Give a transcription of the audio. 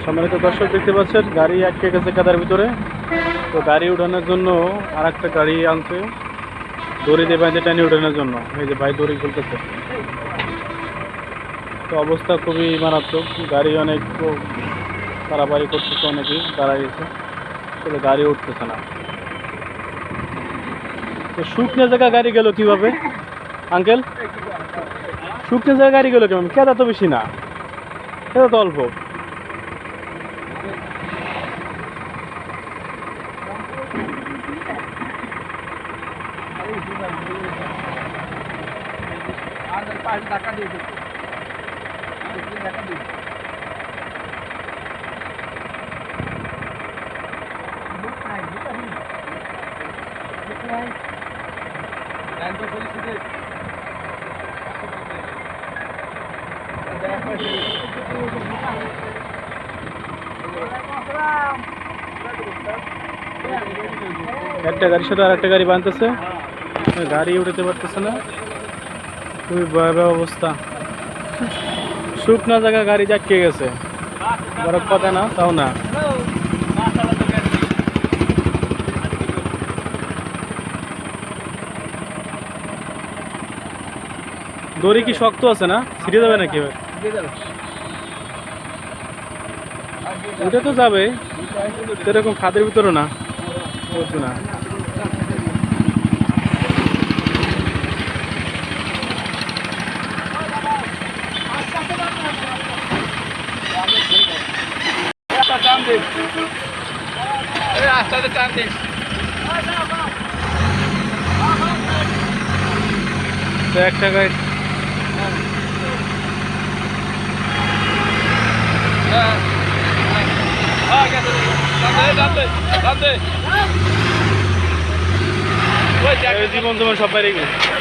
সম্মানিত দর্শক দেখতে পাচ্ছেন গাড়ি আটকে গেছে কাদার ভিতরে। তো গাড়ি উঠানোর জন্য আর একটা গাড়ি আনছে দড়ি দিয়ে বাইরে টানি উঠানোর জন্য। এই যে ভাই দড়ি খুলতেছে। তো অবস্থা খুবই মারাত্মক, গাড়ি অনেক পারাপারি করতেছে, অনেকেই দাঁড়া গেছে, তবে গাড়ি উঠতেছে না। তো শুকনো জায়গা গাড়ি গেল কিভাবে আঙ্কেল? শুকনো জায়গা গাড়ি গেল কেমন? কেদা তো বেশি না, কেদা তো অল্প। একটা গাড়ির সাথে আর একটা গাড়ি বাঁধতেছে, গাড়ি উঠাতে পারতেছে না। খুবই ভয়াবহ অবস্থা। শুকনা জায়গা গাড়ি আটকে গেছে, বরফ কথা না তাও না। দড়ি কি শক্ত আছে না? ছিঁড়ে যাবে নাকি? ওটা তো যাবে, এরকম খাদের ভিতরে না, বলছি না। একটা গাড়ি জীবন তোমার সব বাইরে গেছে।